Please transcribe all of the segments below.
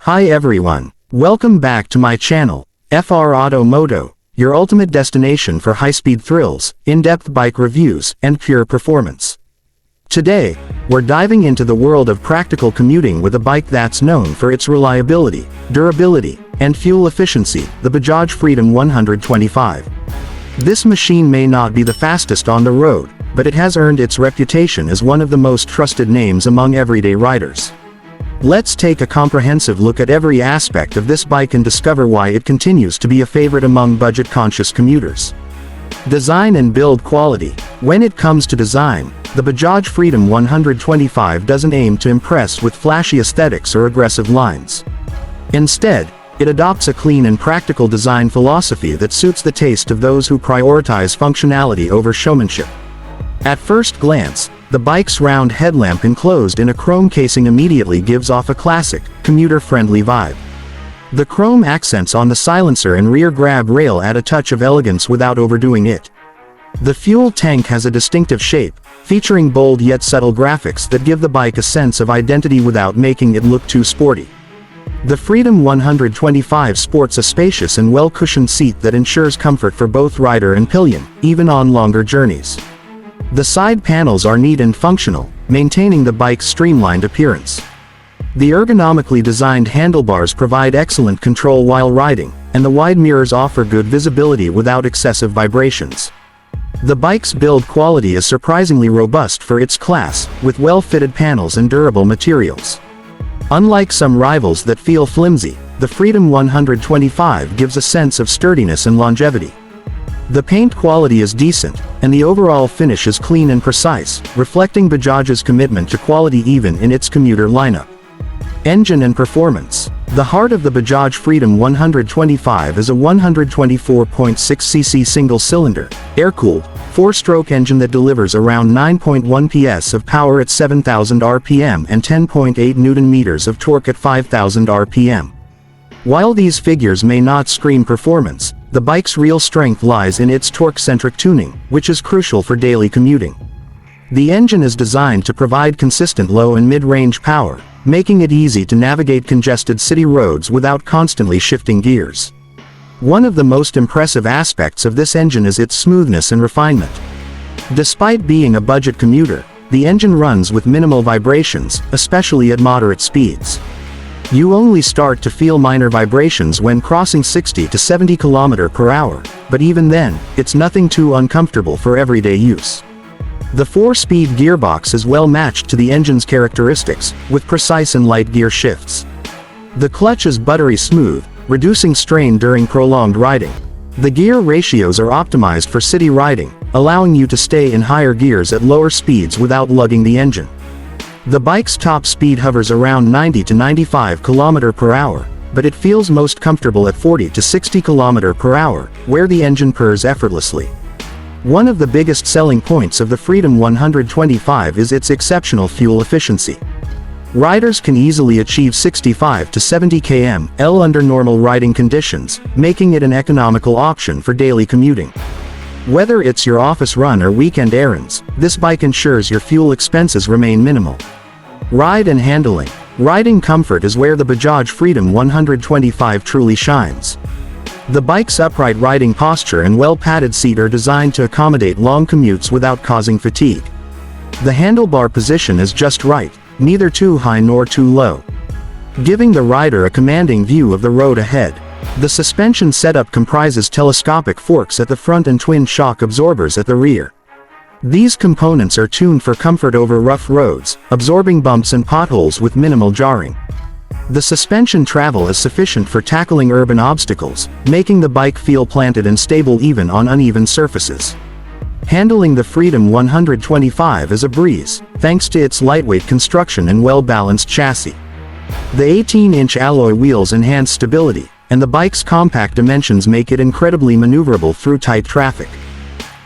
Hi everyone, welcome back to my channel, FR Auto Moto, your ultimate destination for high-speed thrills, in-depth bike reviews, and pure performance. Today, we're diving into the world of practical commuting with a bike that's known for its reliability, durability, and fuel efficiency, the Bajaj Freedom 125. This machine may not be the fastest on the road, but it has earned its reputation as one of the most trusted names among everyday riders. Let's take a comprehensive look at every aspect of this bike and discover why it continues to be a favorite among budget-conscious commuters. Design and build quality. When it comes to design, the Bajaj Freedom 125 doesn't aim to impress with flashy aesthetics or aggressive lines. Instead, it adopts a clean and practical design philosophy that suits the taste of those who prioritize functionality over showmanship. At first glance, the bike's round headlamp enclosed in a chrome casing immediately gives off a classic, commuter-friendly vibe. The chrome accents on the silencer and rear grab rail add a touch of elegance without overdoing it. The fuel tank has a distinctive shape, featuring bold yet subtle graphics that give the bike a sense of identity without making it look too sporty. The Freedom 125 sports a spacious and well-cushioned seat that ensures comfort for both rider and pillion, even on longer journeys. The side panels are neat and functional, maintaining the bike's streamlined appearance. The ergonomically designed handlebars provide excellent control while riding, and the wide mirrors offer good visibility without excessive vibrations. The bike's build quality is surprisingly robust for its class, with well-fitted panels and durable materials. Unlike some rivals that feel flimsy, the Freedom 125 gives a sense of sturdiness and longevity. The paint quality is decent, and the overall finish is clean and precise, reflecting Bajaj's commitment to quality even in its commuter lineup. Engine and performance. The heart of the Bajaj Freedom 125 is a 124.6cc single-cylinder, air-cooled, 4-stroke engine that delivers around 9.1 PS of power at 7,000 RPM and 10.8 Nm of torque at 5,000 RPM. While these figures may not scream performance, the bike's real strength lies in its torque-centric tuning, which is crucial for daily commuting. The engine is designed to provide consistent low and mid-range power, making it easy to navigate congested city roads without constantly shifting gears. One of the most impressive aspects of this engine is its smoothness and refinement. Despite being a budget commuter, the engine runs with minimal vibrations, especially at moderate speeds. You only start to feel minor vibrations when crossing 60 to 70 km/h, but even then, it's nothing too uncomfortable for everyday use. The 4-speed gearbox is well matched to the engine's characteristics, with precise and light gear shifts. The clutch is buttery smooth, reducing strain during prolonged riding. The gear ratios are optimized for city riding, allowing you to stay in higher gears at lower speeds without lugging the engine. The bike's top speed hovers around 90 to 95 km/h, but it feels most comfortable at 40 to 60 km/h, where the engine purrs effortlessly. One of the biggest selling points of the Freedom 125 is its exceptional fuel efficiency. Riders can easily achieve 65 to 70 km/h under normal riding conditions, making it an economical option for daily commuting. Whether it's your office run or weekend errands, this bike ensures your fuel expenses remain minimal. Ride and handling. Riding comfort is where the Bajaj Freedom 125 truly shines. The bike's upright riding posture and well-padded seat are designed to accommodate long commutes without causing fatigue. The handlebar position is just right, neither too high nor too low, giving the rider a commanding view of the road ahead. The suspension setup comprises telescopic forks at the front and twin shock absorbers at the rear. These components are tuned for comfort over rough roads, absorbing bumps and potholes with minimal jarring. The suspension travel is sufficient for tackling urban obstacles, making the bike feel planted and stable even on uneven surfaces. Handling the Freedom 125 is a breeze, thanks to its lightweight construction and well-balanced chassis. The 18-inch alloy wheels enhance stability, and the bike's compact dimensions make it incredibly maneuverable through tight traffic.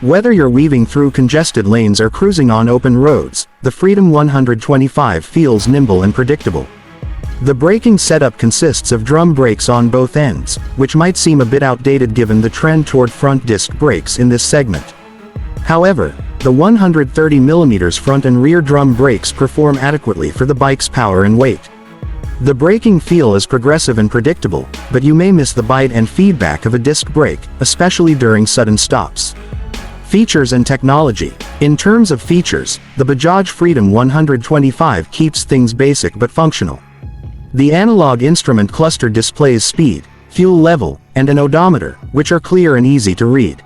Whether you're weaving through congested lanes or cruising on open roads, the Freedom 125 feels nimble and predictable. The braking setup consists of drum brakes on both ends, which might seem a bit outdated given the trend toward front disc brakes in this segment. However, the 130mm front and rear drum brakes perform adequately for the bike's power and weight. The braking feel is progressive and predictable, but you may miss the bite and feedback of a disc brake, especially during sudden stops. Features and technology. In terms of features, the Bajaj Freedom 125 keeps things basic but functional. The analog instrument cluster displays speed, fuel level, and an odometer, which are clear and easy to read.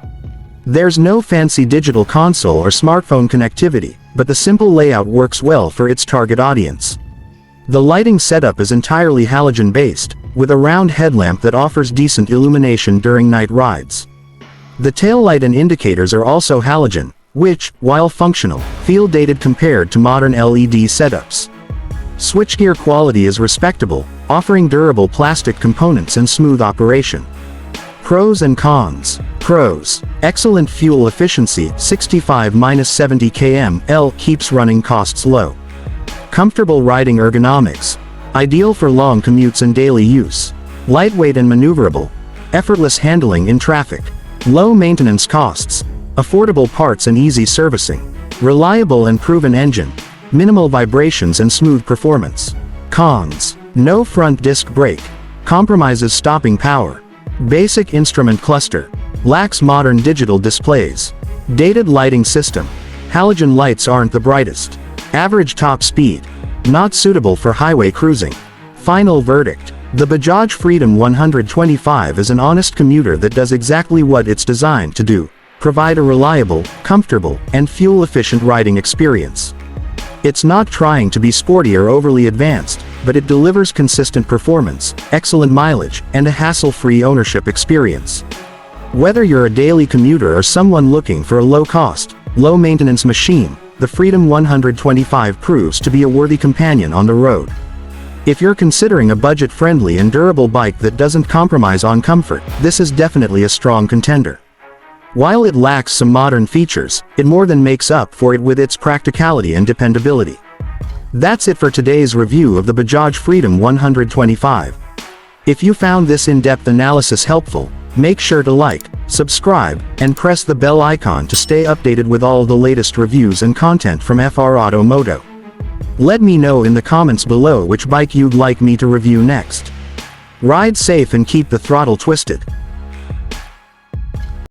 There's no fancy digital console or smartphone connectivity, but the simple layout works well for its target audience. The lighting setup is entirely halogen-based, with a round headlamp that offers decent illumination during night rides. The taillight and indicators are also halogen, which, while functional, feel dated compared to modern LED setups. Switchgear quality is respectable, offering durable plastic components and smooth operation. Pros and cons. Pros. Excellent fuel efficiency, 65–70 km/h keeps running costs low. Comfortable riding ergonomics. Ideal for long commutes and daily use. Lightweight and maneuverable. Effortless handling in traffic. Low maintenance costs. Affordable parts and easy servicing. Reliable and proven engine. Minimal vibrations and smooth performance. Cons. No front disc brake. Compromises stopping power. Basic instrument cluster. Lacks modern digital displays. Dated lighting system. Halogen lights aren't the brightest. Average top speed. Not suitable for highway cruising. Final verdict. The Bajaj Freedom 125 is an honest commuter that does exactly what it's designed to do: provide a reliable, comfortable, and fuel-efficient riding experience. It's not trying to be sporty or overly advanced, but it delivers consistent performance, excellent mileage, and a hassle-free ownership experience. Whether you're a daily commuter or someone looking for a low-cost, low-maintenance machine, the Freedom 125 proves to be a worthy companion on the road. If you're considering a budget-friendly and durable bike that doesn't compromise on comfort, this is definitely a strong contender. While it lacks some modern features, it more than makes up for it with its practicality and dependability. That's it for today's review of the Bajaj Freedom 125. If you found this in-depth analysis helpful, make sure to like, subscribe, and press the bell icon to stay updated with all the latest reviews and content from FR Auto Moto. Let me know in the comments below which bike you'd like me to review next. Ride safe and keep the throttle twisted.